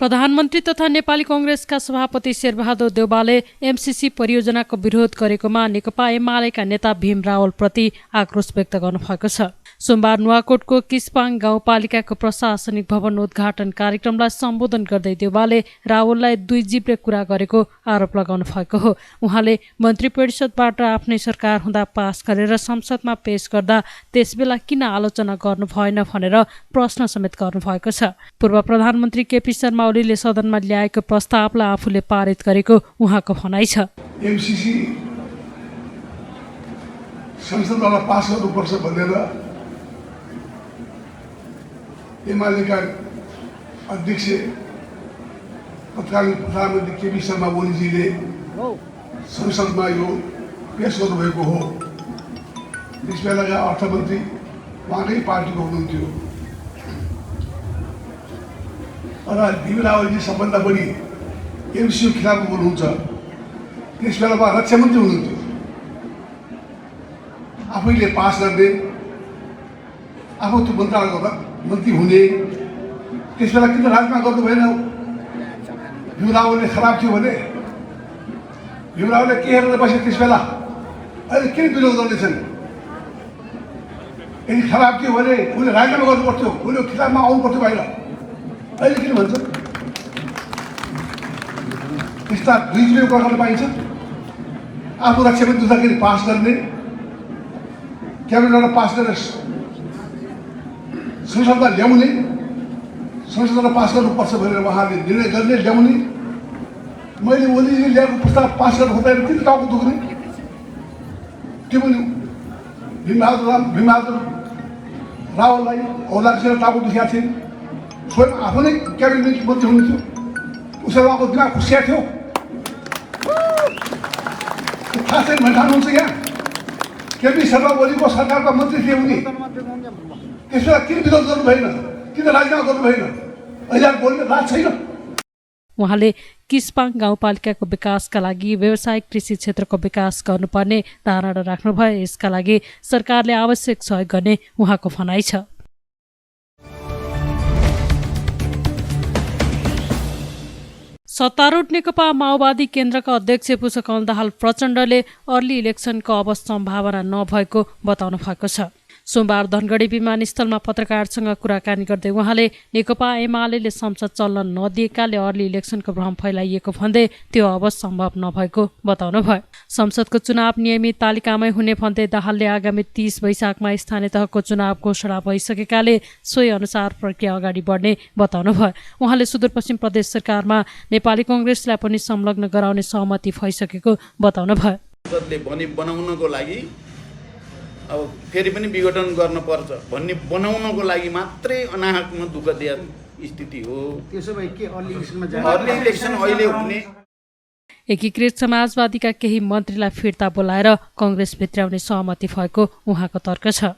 प्रधानमन्त्री तथा नेपाली कांग्रेसका सभापति शेरबहादुर देउवाले एमसीसी परियोजनाको विरोध गरेकोमा नेकपा एमालेका नेता भीम रावल प्रति आक्रोश व्यक्त गर्नुभएको छ। सोमबार नुवाकोटको किस्पाङ गाउँपालिकाको प्रशासनिक भवन उद्घाटन कार्यक्रमलाई सम्बोधन गर्दै देउवाले रावललाई दुई जीवले कुरा गरेको आरोप लगाउनु भएको हो। उहाँले मन्त्री परिषदबाट आफ्नै सरकार हुँदा पास गरेर संसदमा पेश गर्दा त्यसबेला किन आलोचना गर्नु भएन भनेर प्रश्न समेत गर्नुभएको छ। पूर्व प्रधानमन्त्री केपी शर्मा ओलीले सदनमा ल्याएको प्रस्तावलाई आफूले पारित गरेको उहाँको भनाइ छ। एमसीसी संसदमा पास गर्नुपर्छ भनेर एमालेका अध्यक्ष तत्कालीन प्रधानमन्त्री केपी शर्मा ओलीजीले संसदमा यो पेश गर्नुभएको हो। त्यसबेलाका अर्थमन्त्री उहाँकै पार्टीको हुनुहुन्थ्यो र भीम रावलजी सबभन्दा बढी एमसीसी खिलाफ बोल्नुहुन्छ। त्यसबेलामा रक्षामन्त्री हुनुहुन्थ्यो। आफैले पास गर्ने आफू त्यो मन्त्रालयको मन्त्री हुने त्यसबेला किन राजमा गर्नु भएन? भीम रावलले खराब थियो भने भीम रावलले के हेरेर बसे त्यसबेला? अहिले किन विरोध गर्दैछन्? यदि खराब थियो भने उसले राजीनामा गर्नु पर्थ्यो, उसले खिलाफमा आउनु पर्थ्यो बाहिर। अहिले किन भन्छ? त्यस्ता दुई जिल्ला कुरा गर्न पाइन्छ। आफू रक्षामन्त्री हुँदाखेरि पास गर्ने, क्याबिनेटबाट पास गरेर संसदमा ल्याउने, संसदमा पास गर्नुपर्छ भनेर उहाँले निर्णय गर्ने ल्याउने। मैले ओलीजीले ल्याएको प्रस्ताव पास गर्नु हुँदैन किन टाउको दुख्ने? त्यो पनि भीमबहादुर रावललाई औलादीसँग टाउको दुखेका थिए। स्वयं आफू नै क्याबिनेट मन्त्री हुनुहुन्थ्यो। उसले उहाँको दिमाग खुसिया थियो। थाहा छैन भने ठान्नुहुन्छ यहाँ? केपी शर्मा ओलीको सरकारका मन्त्री थिए उनी। त्यसमा किन विरोध गर्नु भएन? किन राजीनामा गर्नु भएन? अहिले बोल्ने राज छैन। उहाँले किस्पाङ गाउँपालिकाको विकासका लागि व्यावसायिक कृषि क्षेत्रको विकास गर्नुपर्ने धारणा राख्नुभयो। यसका लागि सरकारले आवश्यक सहयोग गर्ने उहाँको भनाइ छ। सत्तारूढ नेकपा माओवादी केन्द्रका अध्यक्ष पुष्पकमल दाहाल प्रचण्डले अर्ली इलेक्सनको अब सम्भावना नभएको बताउनु भएको छ। सोमबार धनगढी विमानस्थलमा पत्रकारसँग कुराकानी गर्दै उहाँले नेकपा एमाले संसद चल्न नदिएकाले अर्ली इलेक्सनको भ्रम फैलाइएको भन्दै त्यो अब सम्भव नभएको बताउनुभयो। संसदको चुनाव नियमित तालिकामै हुने भन्दै दाहालले आगामी 30 वैशाखमा स्थानीय तहको चुनाव घोषणा भइसकेकाले सोही अनुसार प्रक्रिया अगाडि बढ्ने बताउनुभयो। उहाँले सुदूरपश्चिम प्रदेश सरकारमा नेपाली कांग्रेसलाई पनि संलग्न गराउने सहमति भइसकेको बताउनुभयो। बनाउनको लागि अब फेरि पनि विघटन गर्नुपर्छ भन्ने बनाउनको लागि मात्रै अनाहकमा दुःख दिया स्थिति हो। त्यसो भए के अर्ली इलेक्सन अहिले हुने? एकीकृत समाजवादीका केही मन्त्रीलाई फिर्ता बोलाएर कांग्रेस भित्राउने सहमति भएको उहाँको तर्क छ।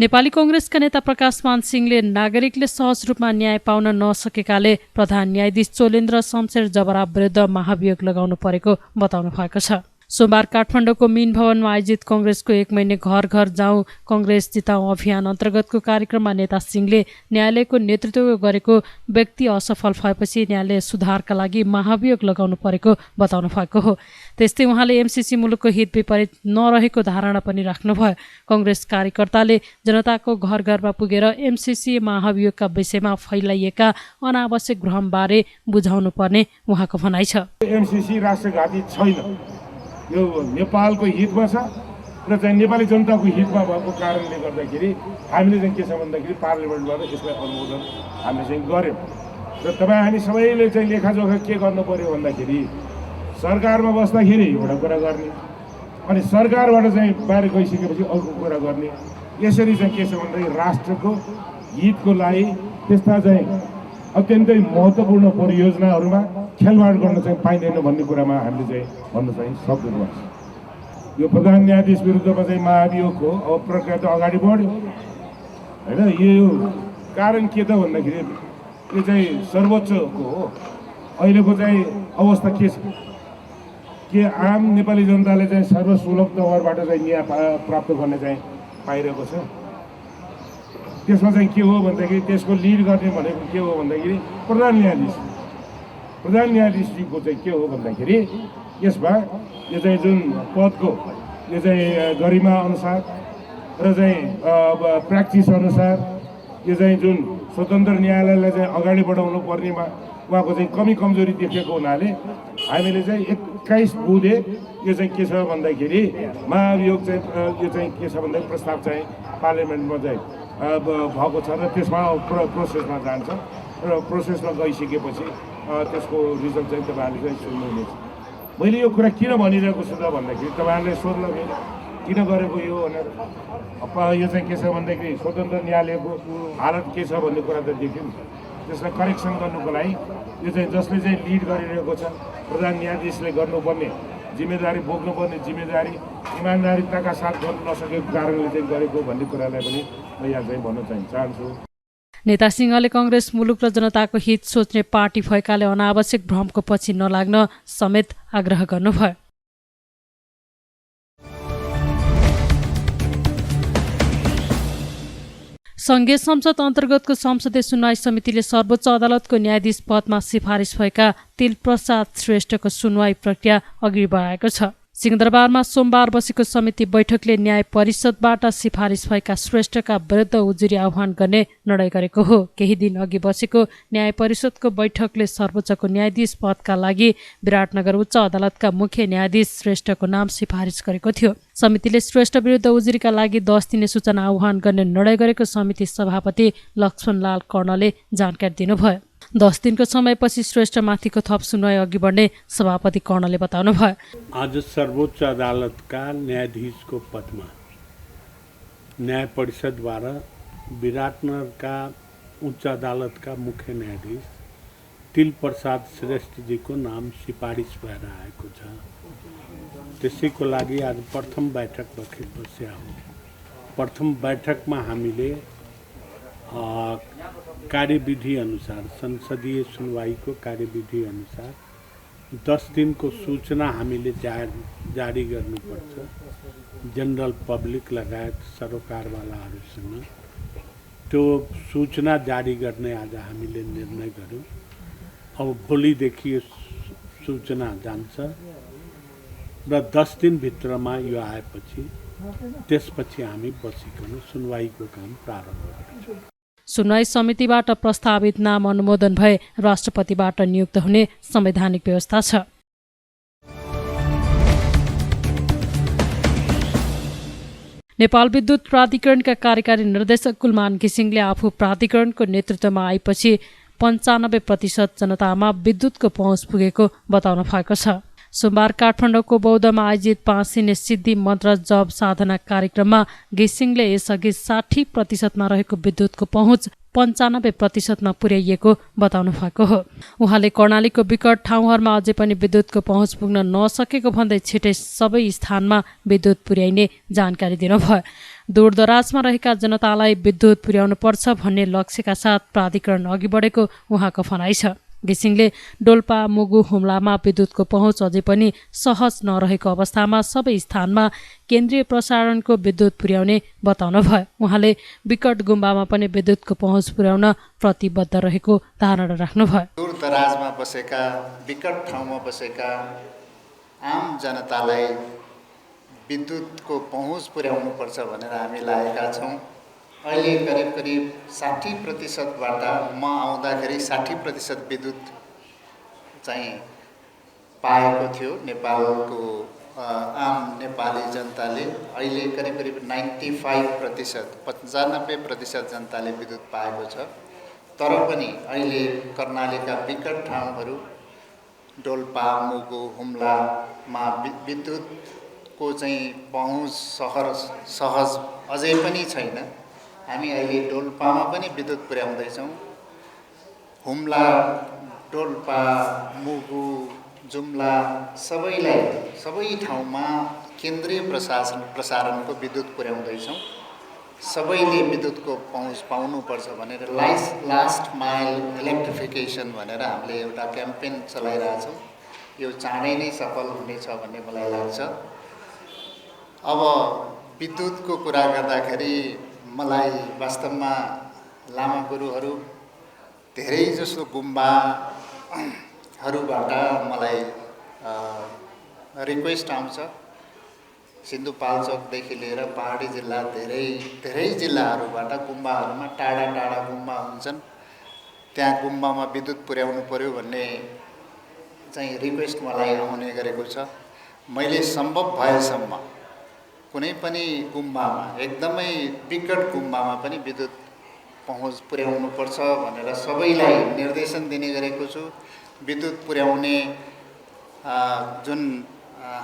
नेपाली कांग्रेसका नेता प्रकाशमान सिंहले नागरिकले सहज रूपमा न्याय पाउन नसकेकाले प्रधान न्यायाधीश चोलेन्द्र शमशेर जबरा विरुद्ध महाभियोग लगाउनु परेको बताउनु भएको छ। सोमबार काठमाडौँको मीन भवनमा आयोजित कांग्रेसको 1 महिने घर घर जाउँ कांग्रेस जिताउँ अभियान अन्तर्गतको कार्यक्रममा नेता सिंहले न्यायालयको नेतृत्व गरेको व्यक्ति असफल भएपछि न्यायालय सुधारका लागि महाभियोग लगाउनु परेको बताउनु भएको हो। त्यस्तै उहाँले एमसीसी मुलुकको हित विपरीत नरहेको धारणा पनि राख्नुभयो। कांग्रेस कार्यकर्ताले जनताको घर घरमा पुगेर एमसीसी महाभियोगका विषयमा फैलाइएका अनावश्यक भ्रमबारे बुझाउनु पर्ने उहाँको भनाइ छ। एमसीसी राष्ट्रघाती छैन, यो नेपालको हितमा छ र चाहिँ नेपाली जनताको हितमा भएको कारणले गर्दाखेरि हामीले चाहिँ के छ भन्दाखेरि पार्लिमेन्टबाट यसलाई अनुमोदन हामीले चाहिँ गर्यौँ। र तपाईँ हामी सबैले चाहिँ लेखाजोखा के गर्नु पर्यो भन्दाखेरि सरकारमा बस्दाखेरि एउटा कुरा गर्ने अनि सरकारबाट चाहिँ बाहिर गइसकेपछि अर्को कुरा गर्ने। यसरी चाहिँ के छ भन्दाखेरि राष्ट्रको हितको लागि त्यस्ता चाहिँ अत्यन्तै महत्त्वपूर्ण परियोजनाहरूमा खेलवाड गर्न चाहिँ पाइँदैन भन्ने कुरामा हामीले चाहिँ भन्न चाहिँ सक्दैनौँ। यो प्रधान न्यायाधीश विरुद्धमा चाहिँ महाभियोगको अब प्रक्रिया त अगाडि बढ्यो होइन। यो कारण के त भन्दाखेरि यो चाहिँ सर्वोच्चको हो। अहिलेको चाहिँ अवस्था के छ कि आम नेपाली जनताले चाहिँ सर्वसुलभ तवरबाट चाहिँ न्याय प्राप्त गर्ने चाहिँ पाइरहेको छ। त्यसमा चाहिँ के हो भन्दाखेरि त्यसको लिड गर्ने भनेको के हो भन्दाखेरि प्रधान न्यायाधीशजीको चाहिँ के हो भन्दाखेरि यसमा यो चाहिँ जुन पदको यो चाहिँ गरिमा अनुसार र चाहिँ प्र्याक्टिस अनुसार यो चाहिँ जुन स्वतन्त्र न्यायालयलाई चाहिँ अगाडि बढाउनु पर्नेमा उहाँको चाहिँ कमी कमजोरी देखेको हुनाले हामीले चाहिँ 21 बुँदे यो चाहिँ के छ भन्दाखेरि महाभियोग चाहिँ यो चाहिँ के छ भन्दाखेरि प्रस्ताव चाहिँ पार्लियामेन्टमा चाहिँ भएको छ र त्यसमा प्रोसेसमा जान्छ र प्रोसेसमा गइसकेपछि त्यसको रिजल्ट चाहिँ तपाईँहरूले चाहिँ सुन्नुहुनेछ। मैले यो कुरा किन भनिरहेको छु त भन्दाखेरि तपाईँहरूले सोध्न फेरि किन गरेको यो भनेर यो चाहिँ के छ भन्दाखेरि स्वतन्त्र न्यायालयको हालत के छ भन्ने कुरा त देख्यौँ। त्यसलाई करेक्सन गर्नुको लागि यो चाहिँ जसले चाहिँ लिड गरिरहेको छ प्रधान न्यायाधीशले गर्नुपर्ने जिम्मेदारी बोक्नुपर्ने जिम्मेदारी इमान्दारिताका साथ गर्नु नसकेको कारणले चाहिँ गरेको भन्ने कुरालाई पनि म यहाँ चाहिँ भन्न चाहन्छु। नेता सिंहले कङ्ग्रेस मुलुक र जनताको हित सोच्ने पार्टी भएकाले अनावश्यक भ्रमको पछि नलाग्न समेत आग्रह गर्नुभयो। संघीय संसद अन्तर्गतको संसदीय सुनवाई समितिले सर्वोच्च अदालतको न्यायाधीश पदमा सिफारिस भएका तिलप्रसाद श्रेष्ठको सुनवाई प्रक्रिया अघि बढाएको छ। सिंहदरबारमा सोमबार बसेको समिति बैठकले न्याय परिषदबाट सिफारिस भएका श्रेष्ठका विरुद्ध उजुरी आह्वान गर्ने निर्णय गरेको हो। केही दिन अघि बसेको न्याय परिषदको बैठकले सर्वोच्चको न्यायाधीश पदका लागि विराटनगर उच्च अदालतका मुख्य न्यायाधीश श्रेष्ठको नाम सिफारिस गरेको थियो। समितिले श्रेष्ठ विरुद्ध उजुरीका लागि 10 दिने सूचना आह्वान गर्ने निर्णय गरेको समिति सभापति लक्ष्मणलाल कर्णले जानकारी दिनुभयो। 10 दिनको समयपछि श्रेष्ठमाथिको थप सुनवाई अघि बढ्ने सभापति कर्णले बताउनुभयो। आज सर्वोच्च अदालतका न्यायाधीशको पदमा न्याय परिषदद्वारा विराटनगरका उच्च अदालतका मुख्य न्यायाधीश तिलप्रसाद श्रेष्ठजीको नाम सिफारिस भएर आएको छ। त्यसैको लागि आज प्रथम बैठक बसेको हो। प्रथम बैठकमा हामीले कार्यविधि अनुसार संसदीय सुनवाईको कार्यविधि अनुसार 10 दिनको सूचना हामीले जारी गर्नुपर्छ जनरल पब्लिक लगायत सरोकारवालाहरूसँग। त्यो सूचना जारी गर्ने आज हामीले निर्णय गर्यौँ। अब भोलिदेखि यो सूचना जान्छ र 10 दिनभित्रमा यो आएपछि त्यसपछि हामी बसिकन सुनवाईको काम प्रारम्भ गर्छौँ। सुनवाई समितिबाट प्रस्तावित नाम अनुमोदन भए राष्ट्रपतिबाट नियुक्त हुने संवैधानिक व्यवस्था छ। नेपाल विद्युत प्राधिकरणका कार्यकारी निर्देशक कुलमान घिसिङले आफू प्राधिकरणको नेतृत्वमा आएपछि 95% जनतामा विद्युतको पहुँच पुगेको बताउनु भएको छ। सोमबार काठमाडौँको बौद्धमा आयोजित 5 दिने सिद्धि मन्त्र जप साधना कार्यक्रममा घिसिङले यसअघि 60% रहेको विद्युतको पहुँच 95% पुर्याइएको बताउनु भएको हो। उहाँले कर्णालीको विकट ठाउँहरूमा अझै पनि विद्युतको पहुँच पुग्न नसकेको भन्दै छिटै सबै स्थानमा विद्युत पुर्याइने जानकारी दिनुभयो। दूरदराजमा रहेका जनतालाई विद्युत पुर्याउनुपर्छ भन्ने लक्ष्यका साथ प्राधिकरण अघि बढेको उहाँको भनाइ छ। घिसिङले डोल्पा मुगु हुम्लामा विद्युतको पहुँच अझै पनि सहज नरहेको अवस्थामा सबै स्थानमा केन्द्रीय प्रसारणको विद्युत पुर्याउने बताउनुभयो। उहाँले विकट गुम्बामा पनि विद्युतको पहुँच पुर्याउन प्रतिबद्ध रहेको धारणा राख्नुभयो। दूरदराजमा बसेका विकट ठाउँमा बसेका आम जनतालाई विद्युतको पहुँच पुर्याउनुपर्छ भनेर हामी लागेका छौँ। अहिले करिब 60%बाट म आउँदाखेरि 60% विद्युत चाहिँ पाएको थियो नेपालको आम नेपाली जनताले। अहिले करिब 95% जनताले विद्युत पाएको छ। तर पनि अहिले कर्णालीका विकट ठाउँहरू डोल्पा मुगु हुम्लामा विद्युतको चाहिँ पहुँच सहज अझै पनि छैन। हामी अहिले डोल्पामा पनि विद्युत पुर्याउँदैछौँ। हुम्ला डोल्पा मुगु जुम्ला सबै ठाउँमा केन्द्रीय प्रसारणको विद्युत पुर्याउँदैछौँ। सबैले विद्युतको पहुँच पाउनुपर्छ भनेर लास्ट माइल इलेक्ट्रिफिकेसन भनेर हामीले एउटा क्याम्पेन चलाइरहेछौँ। यो चाँडै नै सफल हुनेछ भन्ने मलाई लाग्छ। अब विद्युतको कुरा गर्दाखेरि मलाई वास्तवमा लामा गुरुहरू धेरै जसो गुम्बाहरूबाट मलाई रिक्वेस्ट आउँछ। सिन्धुपाल्चोकदेखि लिएर पहाडी जिल्ला धेरै जिल्लाहरूबाट गुम्बाहरूमा टाढा टाढा गुम्बा हुन्छन्, त्यहाँ गुम्बामा विद्युत पुर्याउनु पर्यो भन्ने चाहिँ रिक्वेस्ट मलाई आउने गरेको छ। मैले सम्भव भएसम्म कुनै पनि गुम्बामा, एकदमै विकट गुम्बामा पनि विद्युत पहुँच पुर्याउनुपर्छ भनेर सबैलाई निर्देशन दिने गरेको छु। विद्युत पुर्याउने जुन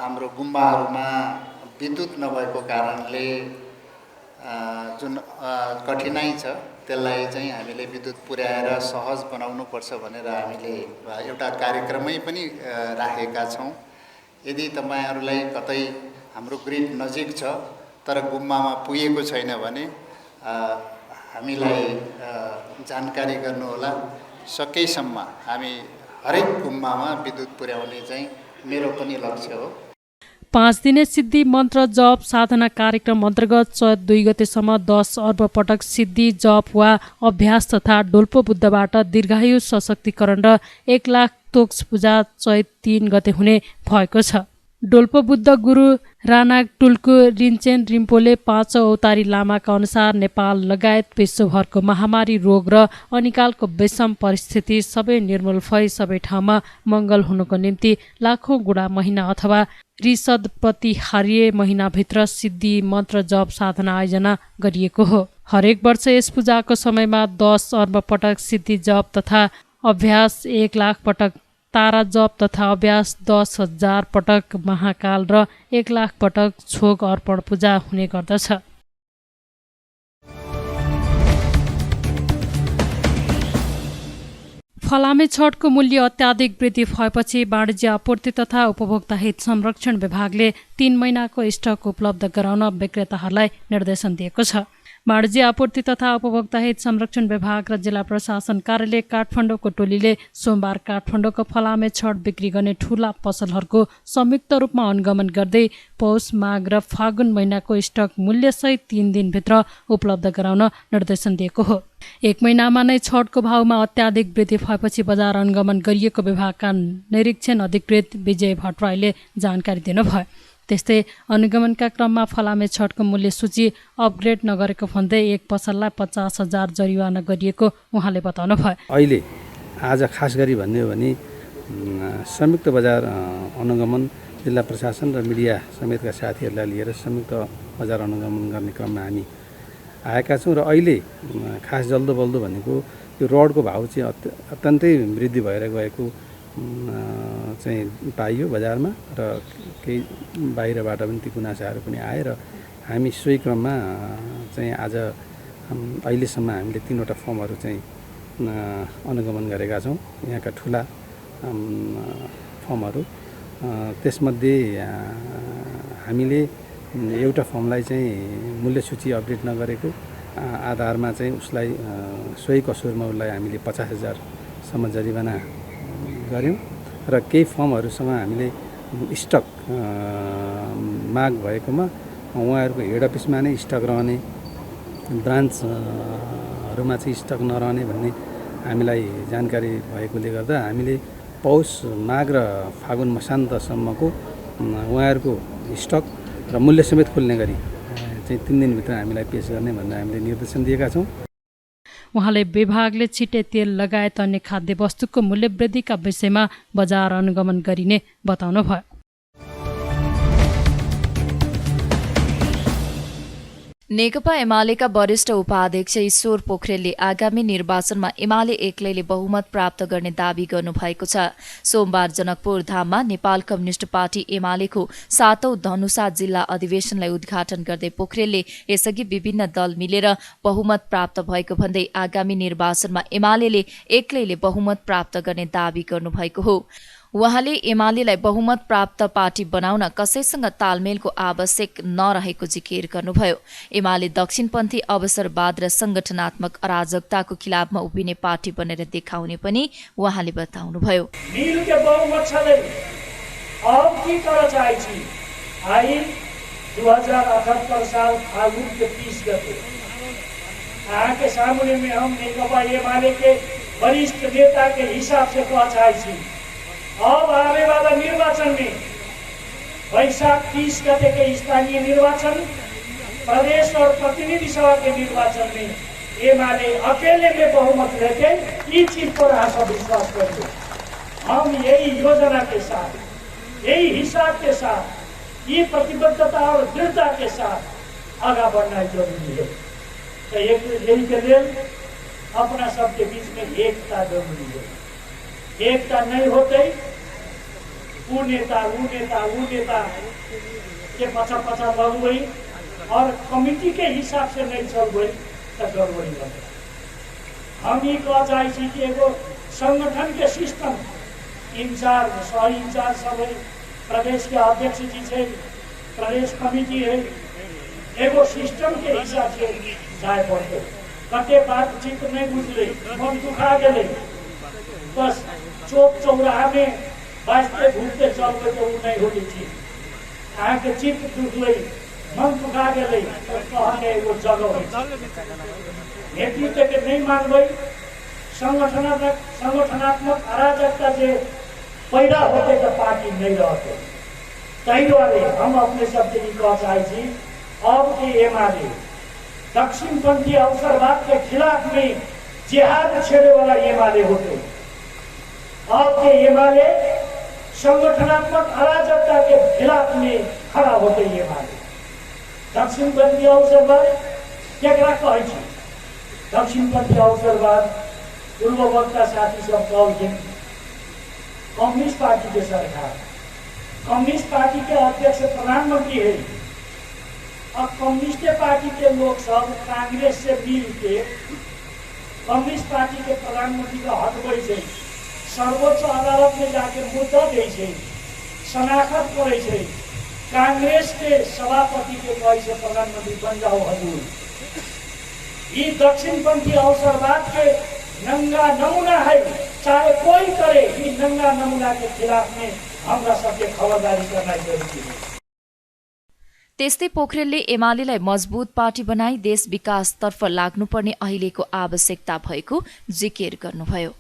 हाम्रो गुम्बाहरूमा विद्युत नभएको कारणले जुन कठिनाइ छ त्यसलाई चाहिँ हामीले विद्युत पुर्याएर सहज बनाउनुपर्छ भनेर हामीले एउटा कार्यक्रमै पनि राखेका छौँ। यदि तपाईहरूलाई कतै हाम्रो ग्रिड नजिक छ तर गुम्बामा पुगेको छैन भने हामीलाई जानकारी गर्नुहोला। सकेसम्म हामी हरेक गुम्बामा विद्युत पुर्याउने चाहिँ मेरो पनि लक्ष्य हो। 5 दिने सिद्धि मन्त्र जप साधना कार्यक्रम अन्तर्गत चैत 2 गतेसम्म 10 अर्ब पटक सिद्धि जप वा अभ्यास तथा डोल्पो बुद्धबाट दीर्घायु सशक्तिकरण र 1 लाख तोक्स पूजा चैत 3 गते हुने भएको छ। डोल्पो बुद्ध गुरु राना टुल्कु रिन्चेन रिम्पोले 5 अवतारी लामाका अनुसार नेपाल लगायत विश्वभरको महामारी रोग र अनिकालको विषम परिस्थिति सबै निर्मूल भई सबै ठाउँमा मङ्गल हुनुको निम्ति लाखौँ गुणा महिना अथवा रिसद प्रतिहार्य महिनाभित्र सिद्धि मन्त्र जप साधना आयोजना गरिएको हो। हरेक वर्ष यस पूजाको समयमा 10 अर्ब पटक सिद्धि जप तथा अभ्यास, 1 लाख पटक तारा जप तथा अभ्यास, 10,000 पटक महाकाल र 1 लाख पटक छोग अर्पण पूजा हुने गर्दछ। फलामे छठको मूल्य अत्याधिक वृद्धि भएपछि वाणिज्य आपूर्ति तथा उपभोक्ता हित संरक्षण विभागले 3 महिनाको स्टक उपलब्ध गराउन विक्रेताहरूलाई निर्देशन दिएको छ। वाणिज्य आपूर्ति तथा उपभोक्ता हित संरक्षण विभाग र जिल्ला प्रशासन कार्यालय काठमाडौँको टोलीले सोमबार काठमाडौँको फलामे छठ बिक्री गर्ने ठूला पसलहरूको संयुक्त रूपमा अनुगमन गर्दै पौष, माघ र फागुन महिनाको स्टक मूल्यसहित 3 दिनभित्र उपलब्ध गराउन निर्देशन दिएको हो। 1 महिनामा नै छठको भाउमा अत्याधिक वृद्धि भएपछि बजार अनुगमन गरिएको विभागका निरीक्षण अधिकृत विजय भट्टराईले जानकारी दिनुभयो। त्यस्तै अनुगमनका क्रममा फलामे छठको मूल्य सूची अपग्रेड नगरेको भन्दै एक पसललाई 50,000 जरिवाना गरिएको उहाँले बताउनुभयो। अहिले आज खास गरी भन्ने हो भने संयुक्त बजार अनुगमन जिल्ला प्रशासन र मिडिया समेतका साथीहरूलाई लिएर संयुक्त बजार अनुगमन गर्ने क्रममा हामी आएका छौँ र अहिले खास जल्दो बल्दो भनेको यो रडको भाउ चाहिँ अत्यन्तै वृद्धि भएर गएको चाहिँ पाइयो बजारमा र केही बाहिरबाट पनि ती गुनासाहरू पनि आए र हामी सोही क्रममा चाहिँ आज अहिलेसम्म हामीले 3वटा फर्महरू चाहिँ अनुगमन गरेका छौँ, यहाँका ठुला फर्महरू। त्यसमध्ये हामीले एउटा फर्मलाई चाहिँ मूल्य सूची अपडेट नगरेको आधारमा चाहिँ उसलाई सोही कसुरमा उसलाई हामीले 50,000 सम्म जरिवाना गऱ्यौँ र केही फर्महरूसँग हामीले स्टक माग भएकोमा उहाँहरूको हेड अफिसमा नै स्टक रहने, ब्रान्चहरूमा चाहिँ स्टक नरहने भन्ने हामीलाई जानकारी भएकोले गर्दा हामीले पौष, माघ र फागुन मसान्तसम्मको उहाँहरूको स्टक र मूल्य समेत खोल्ने गरी चाहिँ 3 दिनभित्र हामीलाई पेश गर्ने भनेर हामीले निर्देशन दिएका छौँ। उहाँले विभागले छिटे तेल लगायत अन्य खाद्य वस्तुको मूल्य वृद्धिका विषयमा बजार अनुगमन गरिने बताउनुभयो। नेकपा एमालेका वरिष्ठ उपाध्यक्ष ईश्वर पोखरेलले आगामी निर्वाचनमा एमाले एक्लैले बहुमत प्राप्त गर्ने दावी गर्नुभएको छ। सोमबार जनकपुर धाममा नेपाल कम्युनिष्ट पार्टी एमालेको 7औं धनुषा जिल्ला अधिवेशनलाई उद्घाटन गर्दै पोखरेलले यसअघि विभिन्न दल मिलेर बहुमत प्राप्त भएको भन्दै आगामी निर्वाचनमा एमाले एक्लैले बहुमत प्राप्त गर्ने दावी गर्नुभएको हो। उहाँले एमालेलाई बहुमत प्राप्त पार्टी बनाउन कसैसँग तालमेलको आवश्यक नरहेको जिकिर गर्नुभयो। एमाले दक्षिणपन्थी अवसरवाद र संगठनात्मक अराजकताको खिलाफमा उभिने पार्टी बनेर देखाउने पनि उहाँले बताउनुभयो। मिलके बहुमत छँदै अब के कर चाहै छी? आई 2078 साल फागुन के 30 गते के सामने में हम नेकपा एमाले के वरिष्ठ नेता के हिसाब से कहना चाहिए, अब आने वाला निर्वाचन में वैशाख 30 गते के स्थानीय निर्वाचन, प्रदेश और प्रतिनिधि सभा के निर्वाचन में एमाले अकेले में बहुमत लेके इस चीज पर आशा विश्वास करते। हम यही योजना के साथ, यही हिसाब के साथ, ये प्रतिबद्धता और दृढ़ता के साथ आगे बढ़ना जरूरी है। तो यही के लिए अपना सबके बीच में एकता जरूरी है। एकता नहीं होते वो नेता के पछा लग गई और कमिटी के हिसाब से नहीं चल गई तो गड़बड़ी लगे। हम ये कह चाहिए कि एगो संगठन के सिस्टम इंचार्ज, सह इंचार्ज सब है, प्रदेश के अध्यक्ष जी है, प्रदेश कमिटी है, एगो सिस्टम के हिसाब से जाए पड़ते। कते बातचीत नहीं बुझले, मन दुखा गए, बस चौक चौराहा में बाजते घूमते चल गए तो नहीं होती चीज। अहाँ के चित्त दुखले, मन दुखा गए तो कहने एगो जगह नेतृत्व के नहीं मानबै, संगठनात्मक अराजकता से पैदा होते तो पार्टी नहीं रहते। तही दुआरे हम अपने सबके लिए कह चाहिए, अब के एमाले दक्षिणपंथी अवसरवाद के खिलाफ में जिहाद छेड़े वाला एमाले होते। अब के एमाले संगठनात्मक अराजकता के खिलाफ में खड़ा होते। एमाले दक्षिणपंथी अवसरवाद केकरा कहै छी? दक्षिणपंथी अवसरवाद पूर्ववक्ता साथी सब कहलखिन कम्युनिस्ट पार्टी के सरकार, कम्युनिस्ट पार्टी के अध्यक्ष प्रधानमंत्री है। अब कम्युनिस्ट पार्टी के लोग सब कांग्रेस से मिल के कम्युनिस्ट पार्टी के प्रधानमंत्री का हटबै छै, सर्वोच्च अदालत में जाके मुद्दा दै छै, शनाखत करे छै, कांग्रेस के सभापति के कहे छै प्रधानमंत्री बन जाओ हजूर। ये दक्षिणपंथी अवसरवाद के नंगा नमूना है, चाहे कोई करे, ये नंगा नमूना के खिलाफ में हमरा सबके खबरदारी करना जरूरी है। त्यस्तै पोखरेलले एमालेलाई मजबुत पार्टी बनाई देश विकासतर्फ लाग्नुपर्ने अहिलेको आवश्यकता भएको जिकिर गर्नुभयो।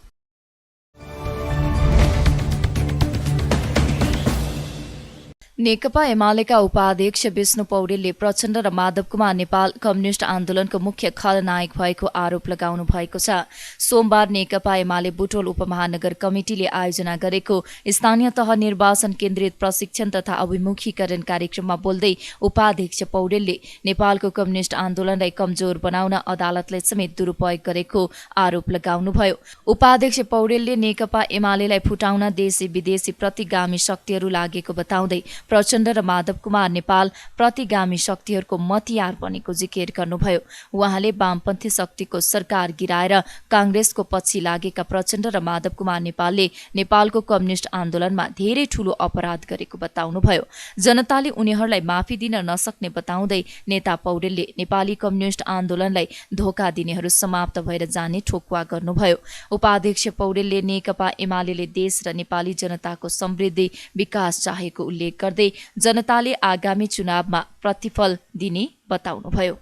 नेकपा एमालेका उपाध्यक्ष विष्णु पौडेलले प्रचण्ड र माधव कुमार नेपाल कम्युनिष्ट आन्दोलनको मुख्य खलनायक भएको आरोप लगाउनु भएको छ। सोमबार नेकपा एमाले बुटोल उपमहानगर कमिटिले आयोजना गरेको स्थानीय तह निर्वाचन केन्द्रित प्रशिक्षण तथा अभिमुखीकरण कार्यक्रममा बोल्दै उपाध्यक्ष पौडेलले नेपालको कम्युनिष्ट आन्दोलनलाई कमजोर बनाउन अदालतले समेत दुरूपयोग गरेको आरोप लगाउनुभयो। उपाध्यक्ष पौडेलले नेकपा एमालेलाई फुटाउन देशी विदेशी प्रतिगामी शक्तिहरू लागेको बताउँदै प्रचण्ड र माधव कुमार नेपाल प्रतिगामी शक्तिहरूको मतियार बनेको जिकिर गर्नुभयो। उहाँले वामपन्थी शक्तिको सरकार गिराएर कांग्रेसको पछि लागेका प्रचण्ड र माधव कुमार नेपालले नेपालको कम्युनिष्ट आन्दोलनमा धेरै ठूलो अपराध गरेको बताउनुभयो। जनताले उनीहरूलाई माफी दिन नसक्ने बताउँदै नेता पौडेलले नेपाली कम्युनिष्ट आन्दोलनलाई धोका दिनेहरू समाप्त भएर जाने ठोकुवा गर्नुभयो। उपाध्यक्ष पौडेलले नेकपा एमालेले देश र नेपाली जनताको समृद्धि विकास चाहेको उल्लेख गर्दै जनताले आगामी चुनावमा प्रतिफल दिने बताउनुभयो।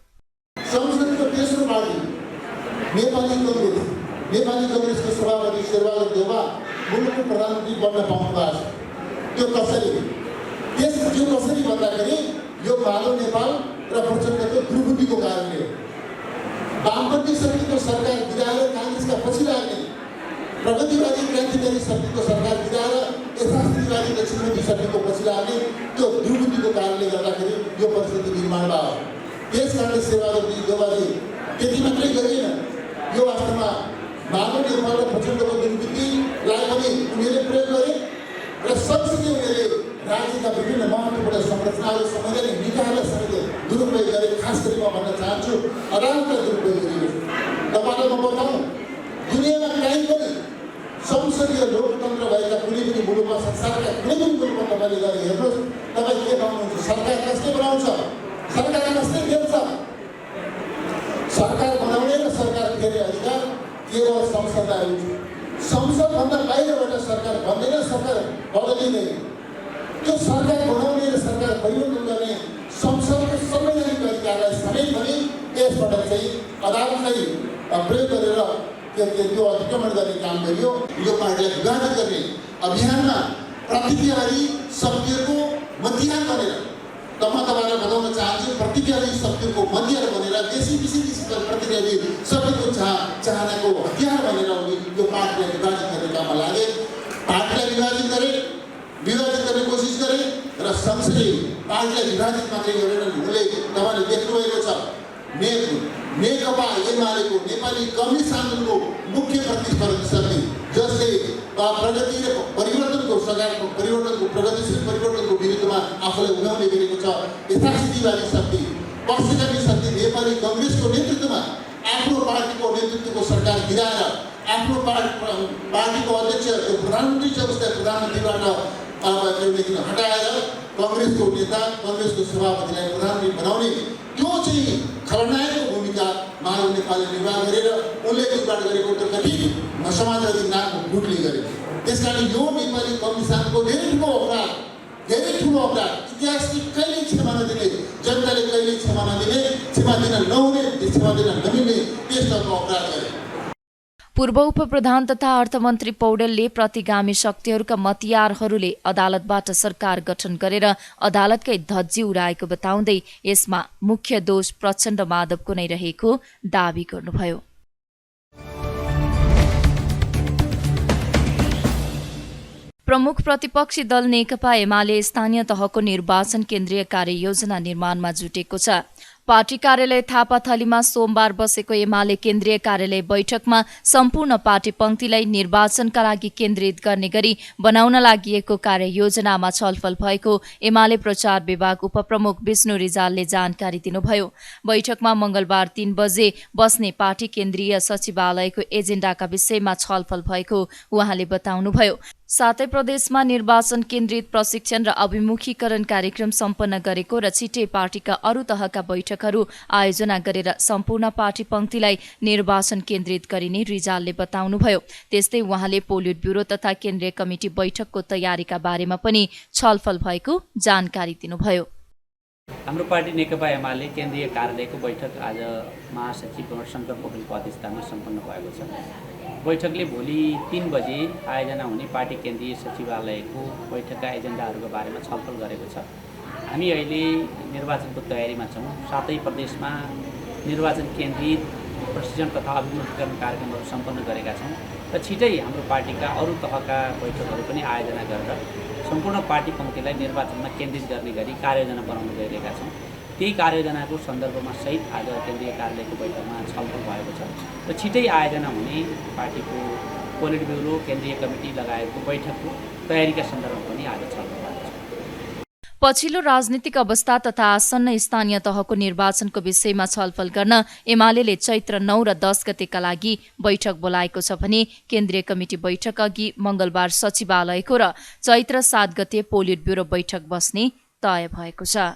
संसदको तेस्रो पार्टी नेपाली कङ्ग्रेसको सभापति शेरबहादुर देउवा मुलुकको प्रधानमन्त्री बन्न पाउनु भएको छ। त्यो कसरी भन्दाखेरि यो माधव नेपाल र प्रचण्डको दुर्बुद्धिको कारणले वामपन्थी शक्तिको सरकार गिराएर काङ्ग्रेसका पछि लाग्ने, प्रगतिवादी क्रान्तिकारी शक्तिको सरकार गिराएर यथास्थितिवादी दक्षिणपन्थी शक्तिको पछि लाग्ने त्यो दुर्बुद्धिको कारणले गर्दाखेरि यो परिस्थिति निर्माण भयो। त्यस कारणले शेरबहादुर देउवाले त्यति मात्रै गरेन, यो वास्तवमा माधव नेपाल र प्रचण्डको दुर्बुद्धिलाई पनि उनीहरूले प्रयोग गरे र सँगसँगै उनीहरूले राज्यका विभिन्न महत्त्वपूर्ण संरचनाहरू समयले निकायलाई समेत दुरुपयोग गरे। खास गरी म भन्न चाहन्छु अदालतलाई दुरुपयोग गरियो। तपाईँलाई म बताउँ, दुनियाँमा कहीँ पनि संसदीय लोकतन्त्र भएका कुनै पनि मुलुकमा, संसारका कुनै पनि मुलुकमा तपाईँले गएर हेर्नुहोस्, तपाईँ के पाउनुहुन्छ? सरकार कसले बनाउँछ? सरकार कसले फेर्छ? सरकार बनाउने र सरकार फेर्ने अधिकार केवल संसदलाई हुन्छ। संसदभन्दा बाहिरबाट सरकार बन्दैन, सरकार बदलिँदैन। त्यो सरकार बनाउने र सरकार परिवर्तन गर्ने संसदको संवैधानिक अधिकारलाई समेत पनि यसपटक चाहिँ अदालतलाई प्रयोग गरेर त्यो अतिक्रमण गर्ने काम गरियो। यो पार्टीलाई विभाजित गर्ने अभियानमा प्रतिक्रियावादी शक्तिहरूको मध्यहार बनेर तपाईँलाई बताउन चाहन्छु, प्रतिक्रियावादी शक्तिहरूको मध्यहार बनेर देशी विशेष प्रतिक्रियावादी शक्तिको चाहनाको हतियार बनेर उनी यो पार्टीलाई विभाजित गर्ने काममा लागे। पार्टीलाई विभाजित गर्ने कोसिस गरे र सँगसँगै पार्टीलाई विभाजित मात्रै गरेनन्। उनले तपाईँले देख्नुभएको छ नेकपा एमालेको नेपाली कम्युनिस्ट आन्दोलनको मुख्य प्रतिस्पर्धी शक्ति, जसले प्रगति र परिवर्तनको सकारात्मक परिवर्तनको प्रगतिशील परिवर्तनको विरुद्धमा आफूलाई उभ्याउने गरेको छ। यथास्थितिवादी शक्ति, पक्षकारी शक्ति नेपाली कङ्ग्रेसको नेतृत्वमा आफ्नो पार्टीको नेतृत्वको सरकार गिराएर आफ्नो पार्टीको अध्यक्ष प्रधानमन्त्री छ उसलाई प्रधानमन्त्रीबाट हटाएर कङ्ग्रेसको नेता कङ्ग्रेसको सभापतिलाई प्रधानमन्त्री बनाउने त्यो चाहिँ खलनायकको भूमिका माधव नेपालले निर्वाह गरेर उनले निर्वाह गरेको त्यो कठिन समाजवादी नामको गुटले गरे। त्यसकारण यो नेपाली कम्युनिस्टको धेरै ठुलो अपराध इतिहासले कहिले क्षमा नदिने, जनताले कहिले क्षमा नदिने, क्षमा दिन नहुने, क्षमा दिन नमिल्ने त्यस्तो अपराध गरे। पूर्व उपप्रधान तथा अर्थमन्त्री पौडेलले प्रतिगामी शक्तिहरूका मतियारहरूले अदालतबाट सरकार गठन गरेर अदालतकै धज्जी उडाएको बताउँदै यसमा मुख्य दोष प्रचण्ड माधवको नै रहेको दावी गर्नुभयो। प्रमुख प्रतिपक्षी दल नेकपा एमाले स्थानीय तहको निर्वाचन केन्द्रीय कार्ययोजना निर्माणमा जुटेको छ। पार्टी कार्यालय थापाथलीमा सोमबार बसेको एमाले केन्द्रीय कार्यालय बैठकमा सम्पूर्ण पार्टी पंक्तिलाई निर्वाचनका लागि केन्द्रित गर्ने गरी बनाउन लागि कार्ययोजनामा छलफल भएको एमाले प्रचार विभाग उपप्रमुख विष्णु रिजालले जानकारी दिनुभयो। बैठकमा मंगलबार 3 बजे बस्ने पार्टी केन्द्रीय सचिवालयको एजेन्डाका विषयमा छलफल भएको उहाँले बताउनुभयो। सातै प्रदेशमा निर्वाचन केन्द्रित प्रशिक्षण र अभिमुखीकरण कार्यक्रम सम्पन्न गरेको र छिटै पार्टीका अरू तहका बैठकहरू आयोजना गरेर सम्पूर्ण पार्टी पंक्तिलाई निर्वाचन केन्द्रित गरिने रिजालले बताउनुभयो। त्यस्तै उहाँले पोलिट ब्युरो तथा केन्द्रीय कमिटी बैठकको तयारीका बारेमा पनि छलफल भएको जानकारी दिनुभयो। हाम्रो पार्टी नेकपा एमाले केन्द्रीय कार्यालयको बैठक आज महासचिव शङ्कर पोखरेलको अध्यक्षतामा सम्पन्न भएको छ। बैठकले भोलि 3 बजे आयोजना हुने पार्टी केन्द्रीय सचिवालयको बैठकका एजेन्डाहरूको बारेमा छलफल गरेको छ। हामी अहिले निर्वाचनको तयारीमा छौँ। सातै प्रदेशमा निर्वाचन केन्द्रित प्रशिक्षण तथा अभिमुखीकरण कार्यक्रमहरू सम्पन्न गरेका छौँ र छिटै हाम्रो पार्टीका अरू तहका बैठकहरू पनि आयोजना गरेर सम्पूर्ण पार्टी पंक्तिलाई निर्वाचनमा केन्द्रित गर्ने गरी कार्ययोजना बनाउन गइरहेका छौँ। त्यही कार्ययोजनाको सन्दर्भमा सहित आज केन्द्रीय कार्यालयको बैठकमा छलफल भएको छ र छिटै आयोजना हुने पार्टीको पोलिट ब्युरो केन्द्रीय कमिटी लगायतको बैठकको तयारीका सन्दर्भमा पनि आज छलफल भएको छ। पछिल्लो राजनीतिक अवस्था तथा आसन्न स्थानीय तहको निर्वाचनको विषयमा छलफल गर्न एमालेले चैत्र 9 र 10 गतेका लागि बैठक बोलाएको छ भने केन्द्रीय कमिटी बैठक अघि मंगलबार सचिवालयको र चैत्र 7 गते पोलिट ब्युरो बैठक बस्ने तय भएको छ।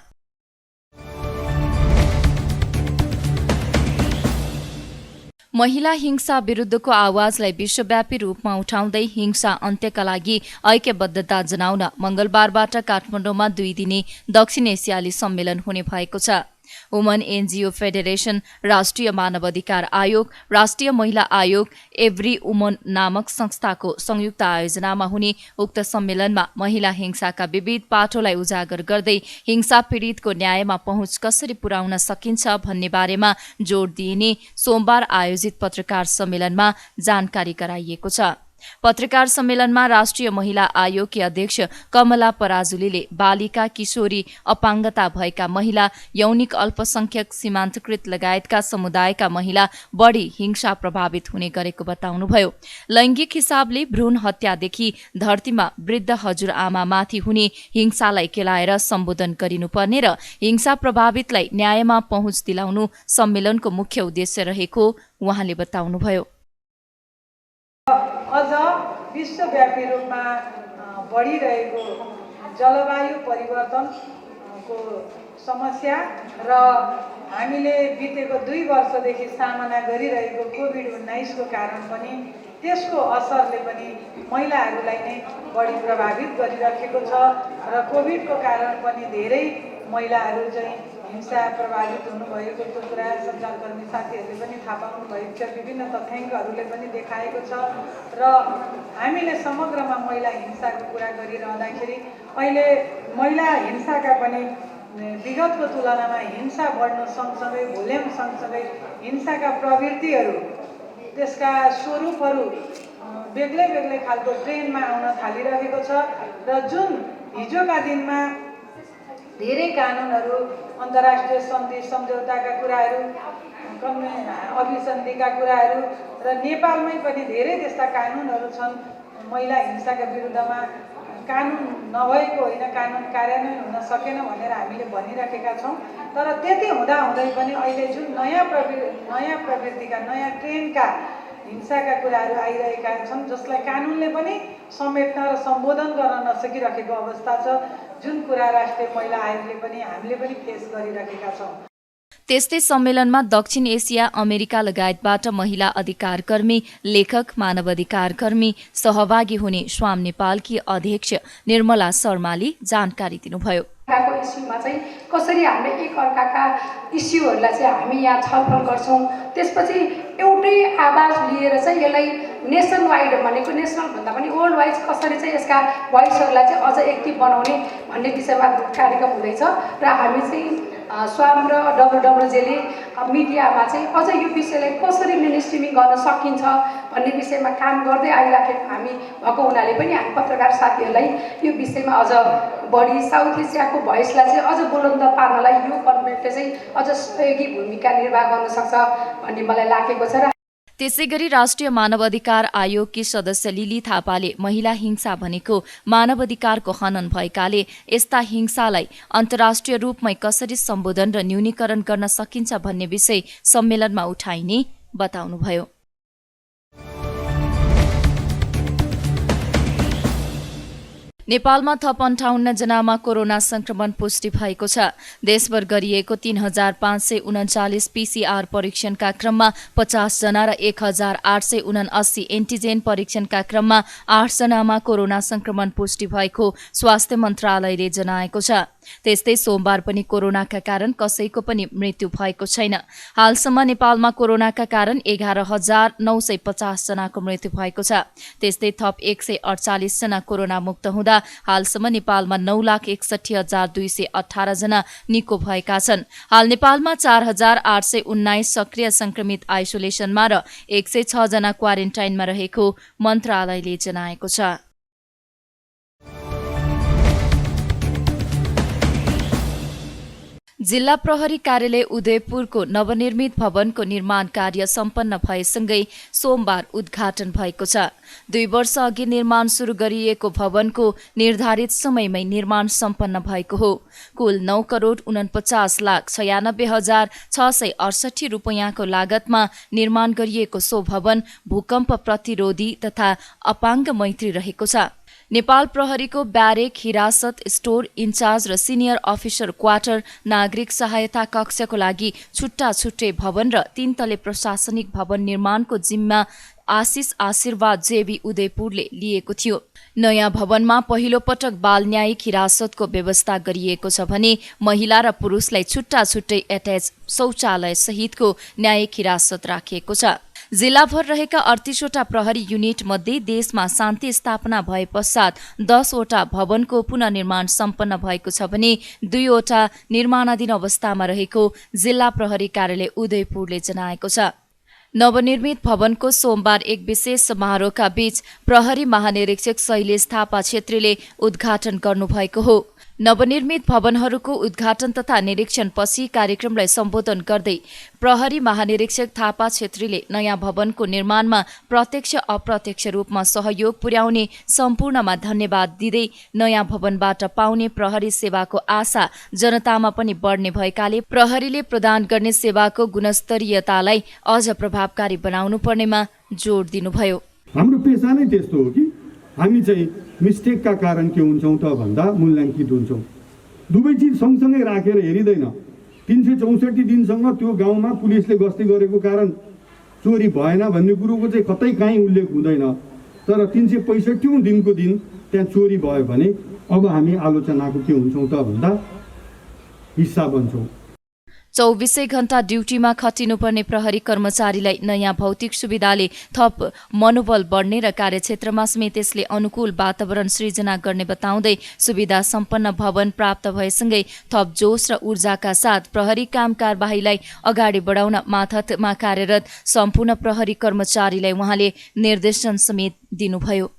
महिला हिंसा विरुद्धको आवाजलाई विश्वव्यापी रूपमा उठाउँदै हिंसा अन्त्यका लागि ऐक्यबद्धता जनाउन मंगलबारबाट काठमाडौँमा 2 दिने दक्षिण एसियाली सम्मेलन हुने भएको छ। वुमन एनजीओ फेडरेशन, राष्ट्रिय मानव अधिकार आयोग, राष्ट्रिय महिला आयोग, एभ्री वुमन नामक संस्थाको संयुक्त आयोजनामा हुने उक्त सम्मेलनमा महिला हिंसाका विविध पाटोलाई उजागर गर्दै हिंसा पीडितको न्यायमा पहुँच कसरी पुर्याउन सकिन्छ भन्ने बारेमा जोड दिइने सोमबार आयोजित पत्रकार सम्मेलनमा जानकारी गराइएको छ। पत्रकार सम्मेलनमा राष्ट्रिय महिला आयोगकी अध्यक्ष कमला पराजुलीले बालिका, किशोरी, अपाङ्गता भएका महिला, यौनिक अल्पसंख्यक, सीमान्तकृत लगायतका समुदायका महिला बढी हिंसा प्रभावित हुने गरेको बताउनुभयो। लैङ्गिक हिसाबले भ्रूण हत्यादेखि धरतीमा वृद्ध हजुरआमामाथि हुने हिंसालाई केलाएर सम्बोधन गरिनुपर्ने र हिंसा प्रभावितलाई न्यायमा पहुँच दिलाउनु सम्मेलनको मुख्य उद्देश्य रहेको उहाँले बताउनुभयो। अझ विश्वव्यापी रूपमा बढिरहेको जलवायु परिवर्तनको समस्या र हामीले बितेको 2 वर्षदेखि सामना गरिरहेको कोभिड-19 को कारण पनि त्यसको असरले पनि महिलाहरूलाई नै बढी प्रभावित गरिरहेको छ र कोभिडको कारण पनि धेरै महिलाहरू चाहिँ हिंसा प्रभावित हुनुभएको त्यो कुरा सञ्चारकर्मी साथीहरूले पनि थाहा पाउनु भएको छ। विभिन्न तथ्याङ्कहरूले पनि देखाएको छ र हामीले समग्रमा महिला हिंसाको कुरा गरिरहँदाखेरि अहिले महिला हिंसाका पनि विगतको तुलनामा हिंसा बढ्नु सँगसँगै भोल्युम सँगसँगै हिंसाका प्रवृत्तिहरू त्यसका स्वरूपहरू बेग्लै बेग्लै खालको ट्रेन्डमा आउन थालिरहेको छ र जुन हिजोका दिनमा धेरै कानुनहरू अन्तर्राष्ट्रिय सन्धि सम्झौताका कुराहरू अभिसन्धिका कुराहरू र नेपालमै पनि धेरै त्यस्ता कानुनहरू छन् महिला हिंसाका विरुद्धमा कानुन नभएको होइन, कानुन कार्यान्वयन हुन सकेन भनेर हामीले भनिराखेका छौँ। तर त्यति हुँदाहुँदै पनि अहिले जुन नयाँ प्रवृत्तिका नयाँ ट्रेन्डका हिंसाका कुराहरू आइरहेका छन् जसलाई कानुनले पनि समेट्न र सम्बोधन गर्न नसकिरहेको अवस्था छ, जुन कुरा राष्ट्रिय महिला आयोगले पनि हामीले पनि फेस गरिरहेका छौँ। त्यस्तै सम्मेलनमा दक्षिण एसिया, अमेरिका लगायतबाट महिला अधिकारकर्मी, लेखक, मानवाधिकारकर्मी सहभागी हुने स्वाम नेपालकी अध्यक्ष निर्मला शर्माले जानकारी दिनुभयो। इस्युमा चाहिँ कसरी हामीले एक अर्काका इस्युहरूलाई चाहिँ हामी यहाँ छलफल गर्छौँ, त्यसपछि एउटै आवाज लिएर चाहिँ यसलाई नेसन वाइड भनेको नेसनल भन्दा पनि वर्ल्ड वाइड कसरी चाहिँ यसका भोइसहरूलाई चाहिँ अझ एक्टिभ बनाउने भन्ने विषयमा कार्यक्रम हुँदैछ र हामी चाहिँ स्वाम र डब्लुडब्लुजेले मिडियामा चाहिँ अझ यो विषयलाई कसरी मेनस्ट्रिमिङ गर्न सकिन्छ भन्ने विषयमा काम गर्दै आइराखेको हामी भएको हुनाले पनि हामी पत्रकार साथीहरूलाई यो विषयमा अझ बढी साउथ एसियाको भोइसलाई चाहिँ अझ बुलन्द पार्नलाई यो कन्भेन्टले चाहिँ अझ सहयोगी भूमिका निर्वाह गर्न सक्छ भन्ने मलाई लागेको छ। त्यसैगरी राष्ट्रिय मानवाधिकार आयोगकी सदस्य लिली थापाले महिला हिंसा भनेको मानवाधिकारको हनन भएकाले यस्ता हिंसालाई अन्तर्राष्ट्रिय रूपमै कसरी सम्बोधन र न्यूनीकरण गर्न सकिन्छ भन्ने विषय सम्मेलनमा उठाइने बताउनुभयो। नेपालमा थप 58 जनामा कोरोना संक्रमण पुष्टि भएको छ। देशभर गरिएको 3539 पीसीआर परीक्षणका क्रममा 50 जना र 1879 एन्टिजेन परीक्षणका क्रममा 8 जनामा कोरोना संक्रमण पुष्टि भएको स्वास्थ्य मन्त्रालयले जनाएको छ। त्यस्तै सोमबार पनि कोरोनाका कारण कसैको पनि मृत्यु भएको छैन। हालसम्म नेपालमा कोरोनाका कारण 11,950 जनाको मृत्यु भएको छ। त्यस्तै थप 148 जना कोरोना मुक्त हुँदा हालसम्म नेपालमा 9,61,218 जना निको भएका छन्। हाल नेपालमा 4,819 सक्रिय संक्रमित आइसोलेसनमा र 106 जना क्वारेन्टाइनमा रहेको मन्त्रालयले जनाएको छ। जिल्ला प्रहरी कार्यालय उदयपुरको नवनिर्मित भवनको निर्माण कार्य सम्पन्न भएसँगै सोमबार उद्घाटन भएको छ। 2 वर्ष अघि निर्माण सुरु गरिएको भवनको निर्धारित समयमै निर्माण सम्पन्न भएको हो। कुल 9,49,96,668 रुपैयाँको लागतमा निर्माण गरिएको सो भवन भूकम्प प्रतिरोधी तथा अपाङ्ग मैत्री रहेको छ। नेपाल प्रहरीको ब्यारेक, हिरासत, स्टोर इन्चार्ज र सिनियर अफिसर क्वार्टर, नागरिक सहायता कक्षको लागि छुट्टा छुट्टै भवन र 3 तले प्रशासनिक भवन निर्माणको जिम्मा आशिष आशीर्वाद जेबी उदयपुरले लिएको थियो। नयाँ भवनमा पहिलो पटक बाल न्यायिक हिरासतको व्यवस्था गरिएको छ भने महिला र पुरुषलाई छुट्टा छुट्टै एट्याच शौचालय सहितको न्यायिक हिरासत राखिएको छ। जिल्लाभर रहेका 38वटा प्रहरी युनिट मध्ये देशमा शान्ति स्थापना भए पश्चात 10वटा भवनको पुनर्निर्माण सम्पन्न भएको छ भने 2वटा निर्माणाधीन अवस्थामा रहेको जिल्ला प्रहरी कार्यालय उदयपुरले जनाएको छ। नवनिर्मित भवनको सोमबार एक विशेष समारोहका बीच प्रहरी महानिरीक्षक शैलेश थापा छेत्रीले उद्घाटन गर्नुभएको हो। नवनिर्मित भवनहरूको उद्घाटन तथा निरीक्षणपछि कार्यक्रमलाई सम्बोधन गर्दै प्रहरी महानिरीक्षक थापा छेत्रीले नयाँ भवनको निर्माणमा प्रत्यक्ष अप्रत्यक्ष रूपमा सहयोग पुर्याउने सम्पूर्णमा धन्यवाद दिँदै नयाँ भवनबाट पाउने प्रहरी सेवाको आशा जनतामा पनि बढ्ने भएकाले प्रहरीले प्रदान गर्ने सेवाको गुणस्तरीयतालाई अझ प्रभावकारी बनाउनु पर्नेमा जोड दिनुभयो। हाम्रो पेसा नै त्यस्तो हो कि हामी चाहिँ मिस्टेकका कारण के हुन्छौँ त भन्दा मूल्याङ्कित हुन्छौँ। दुवै चिज सँगसँगै राखेर हेरिँदैन। 364 दिनसँग त्यो गाउँमा पुलिसले गस्ती गरेको कारण चोरी भएन भन्ने कुरोको चाहिँ कतै काहीँ उल्लेख हुँदैन। तर 365औं दिनको दिन त्यहाँ चोरी भयो भने अब हामी आलोचनाको के हुन्छौँ त भन्दा हिस्सा बन्छौँ। 24 घण्टा ड्युटीमा खटिनुपर्ने प्रहरी कर्मचारीलाई नयाँ भौतिक सुविधाले थप मनोबल बढ्ने र कार्यक्षेत्रमा समेत यसले अनुकूल वातावरण सृजना गर्ने बताउँदै सुविधा सम्पन्न भवन प्राप्त भएसँगै थप जोश र ऊर्जाका साथ प्रहरी काम कारबाहीलाई अगाडि बढाउन मातहतमा कार्यरत सम्पूर्ण प्रहरी कर्मचारीलाई उहाँले निर्देशन समेत दिनुभयो।